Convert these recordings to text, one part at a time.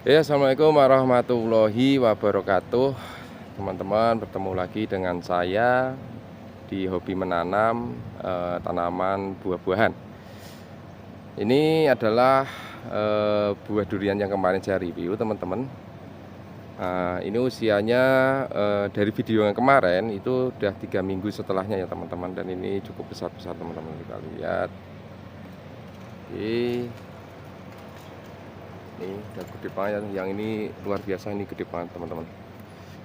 Ya, assalamualaikum warahmatullahi wabarakatuh. Teman-teman, bertemu lagi dengan saya di hobi menanam tanaman buah-buahan. Ini adalah buah durian yang kemarin saya review, teman-teman. Ini usianya dari video yang kemarin itu udah 3 minggu setelahnya ya, teman-teman. Dan ini cukup besar-besar, teman-teman. Kita lihat. Ini udah gede banget, yang ini luar biasa, ini gede banget, teman-teman.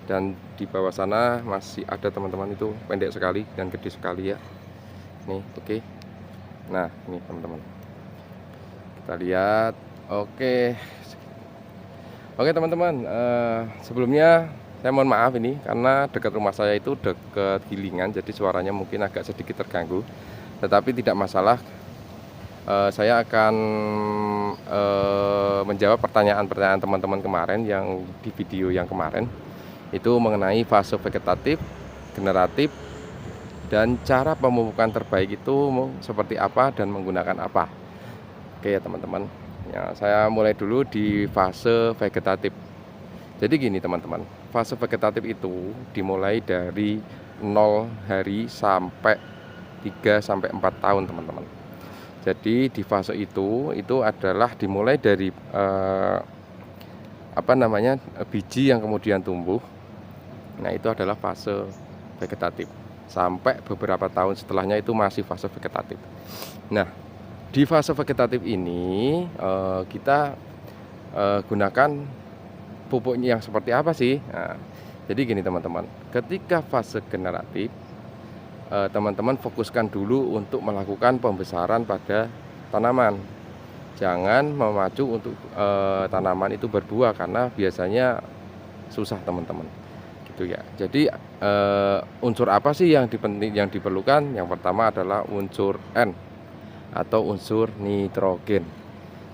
Dan di bawah sana masih ada, teman-teman, itu pendek sekali dan gede sekali ya. Nih, oke. Nah, ini teman-teman, kita lihat. Oke teman-teman, sebelumnya saya mohon maaf ini karena dekat rumah saya itu dekat gilingan, jadi suaranya mungkin agak sedikit terganggu, tetapi tidak masalah. Saya akan menjawab pertanyaan-pertanyaan teman-teman kemarin yang di video yang kemarin itu mengenai fase vegetatif, generatif, dan cara pemupukan terbaik itu seperti apa dan menggunakan apa. Oke ya teman-teman, ya, saya mulai dulu di fase vegetatif. Jadi gini teman-teman, fase vegetatif itu dimulai dari 0 hari sampai 3-4 tahun, teman-teman. Jadi di fase itu adalah dimulai dari biji yang kemudian tumbuh. Nah, itu adalah fase vegetatif. Sampai beberapa tahun setelahnya itu masih fase vegetatif. Nah, di fase vegetatif ini kita gunakan pupuknya yang seperti apa sih? Nah, jadi gini teman-teman, ketika fase generatif, teman-teman fokuskan dulu untuk melakukan pembesaran pada tanaman. Jangan memacu untuk tanaman itu berbuah, karena biasanya susah, teman-teman, gitu ya. Jadi unsur apa sih yang diperlukan? Yang pertama adalah unsur N atau unsur nitrogen.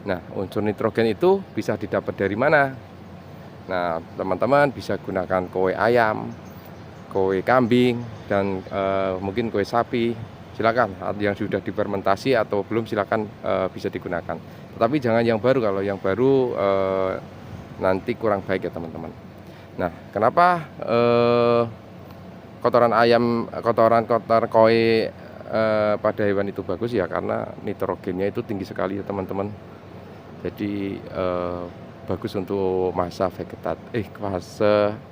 Nah, unsur nitrogen itu bisa didapat dari mana? Nah, teman-teman bisa gunakan kowe ayam, kowe kambing, dan mungkin kowe sapi. Silakan, yang sudah difermentasi atau belum silakan bisa digunakan. Tetapi jangan yang baru, kalau yang baru nanti kurang baik ya teman-teman. Nah, kenapa kotoran ayam, kotoran kowe pada hewan itu bagus ya? Karena nitrogennya itu tinggi sekali ya teman-teman. Jadi bagus untuk fase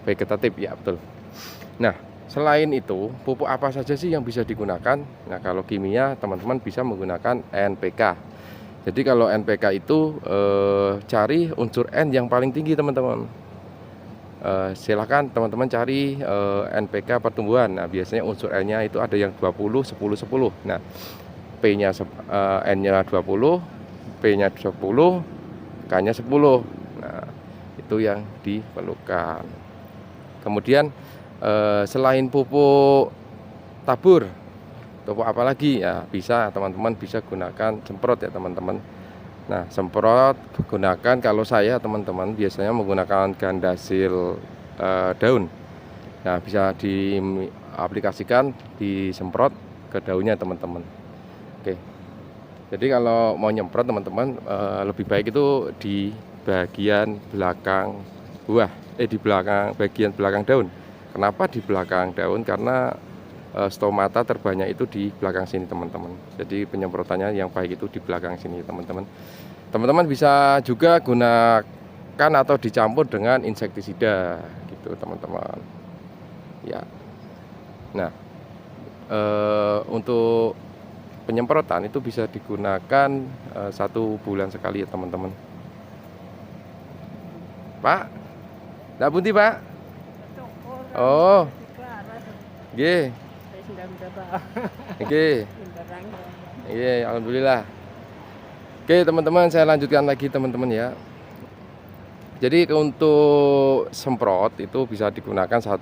vegetatif ya, betul. Nah, selain itu, pupuk apa saja sih yang bisa digunakan? Nah, kalau kimia teman-teman bisa menggunakan NPK. Jadi kalau NPK itu cari unsur N yang paling tinggi, teman-teman. Silahkan teman-teman cari NPK pertumbuhan. Nah, biasanya unsur N-nya itu ada yang 20, 10, 10. Nah, P-nya N-nya 20, P-nya 10, K-nya 10. Nah, itu yang diperlukan. Kemudian selain pupuk tabur, pupuk apa lagi ya? Bisa teman-teman bisa gunakan semprot ya teman-teman. Nah, semprot gunakan, kalau saya teman-teman biasanya menggunakan gandasil daun. Nah, bisa diaplikasikan, disemprot ke daunnya teman-teman. Oke. Jadi kalau mau nyemprot teman-teman, lebih baik itu di bagian belakang buah, di bagian belakang daun. Kenapa di belakang daun? Karena stomata terbanyak itu di belakang sini, teman-teman. Jadi penyemprotannya yang baik itu di belakang sini, teman-teman. Teman-teman bisa juga gunakan atau dicampur dengan insektisida gitu, teman-teman. Ya. Nah, untuk penyemprotan itu bisa digunakan 1 bulan sekali ya teman-teman. Pak, nggak bunti Pak? Oh, G, alhamdulillah. Oke teman-teman, saya lanjutkan lagi teman-teman ya. Jadi untuk semprot itu bisa digunakan 1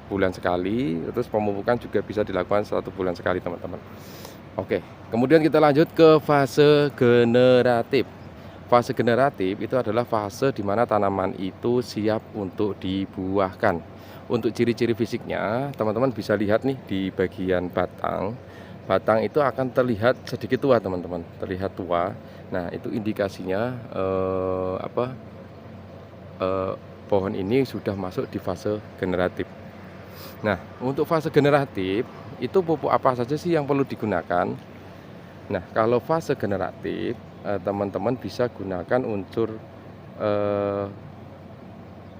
bulan sekali, terus pemupukan juga bisa dilakukan 1 bulan sekali teman-teman. Oke, kemudian kita lanjut ke fase generatif. Fase generatif itu adalah fase di mana tanaman itu siap untuk dibuahkan. Untuk ciri-ciri fisiknya, teman-teman bisa lihat nih di bagian batang. Batang itu akan terlihat sedikit tua, teman-teman, terlihat tua. Nah, itu indikasinya pohon ini sudah masuk di fase generatif. Nah, untuk fase generatif itu pupuk apa saja sih yang perlu digunakan? Nah, kalau fase generatif, teman-teman bisa gunakan unsur eh,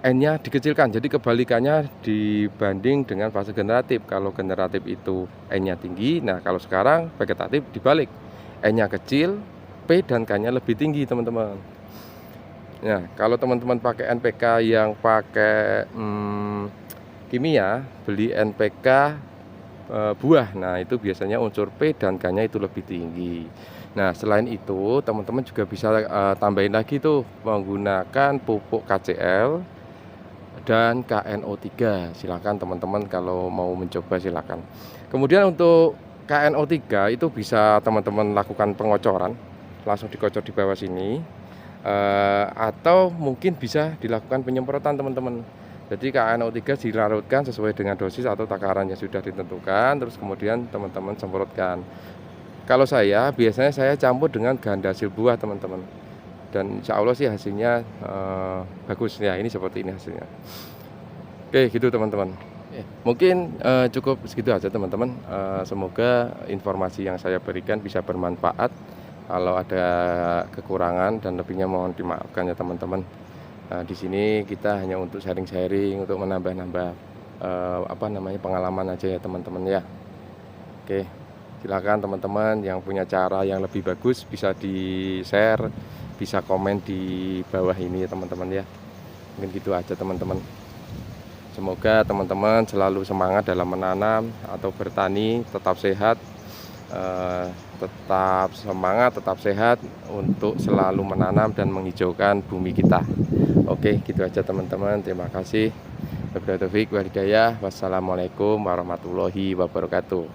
N-nya dikecilkan. Jadi kebalikannya dibanding dengan fase generatif. Kalau generatif itu N-nya tinggi, nah kalau sekarang vegetatif dibalik. N-nya kecil, P dan K-nya lebih tinggi, teman-teman. Nah, kalau teman-teman pakai NPK yang pakai kimia, beli NPK buah. Nah, itu biasanya unsur P dan K-nya itu lebih tinggi. Nah, selain itu, teman-teman juga bisa tambahin lagi tuh menggunakan pupuk KCl dan KNO3. Silakan teman-teman kalau mau mencoba silakan. Kemudian untuk KNO3 itu bisa teman-teman lakukan pengocoran, langsung dikocor di bawah sini, atau mungkin bisa dilakukan penyemprotan teman-teman. Jadi KNO3 dilarutkan sesuai dengan dosis atau takaran yang sudah ditentukan, terus kemudian teman-teman semprotkan. Kalau saya biasanya saya campur dengan ganda hasil buah teman-teman, dan insya Allah sih hasilnya bagus ya. Ini seperti ini hasilnya. Oke gitu teman-teman. Mungkin cukup segitu aja teman-teman. Semoga informasi yang saya berikan bisa bermanfaat. Kalau ada kekurangan dan lebihnya mohon dimaafkan ya teman-teman. Di sini kita hanya untuk sharing-sharing, untuk menambah-nambah pengalaman aja ya teman-teman ya. Oke, silakan teman-teman yang punya cara yang lebih bagus bisa di-share, bisa komen di bawah ini ya teman-teman ya. Mungkin gitu aja teman-teman. Semoga teman-teman selalu semangat dalam menanam atau bertani, tetap sehat, tetap semangat, tetap sehat untuk selalu menanam dan menghijaukan bumi kita. Oke, gitu aja teman-teman. Terima kasih. Wabillahi taufiq wal hidayah. Wassalamualaikum warahmatullahi wabarakatuh.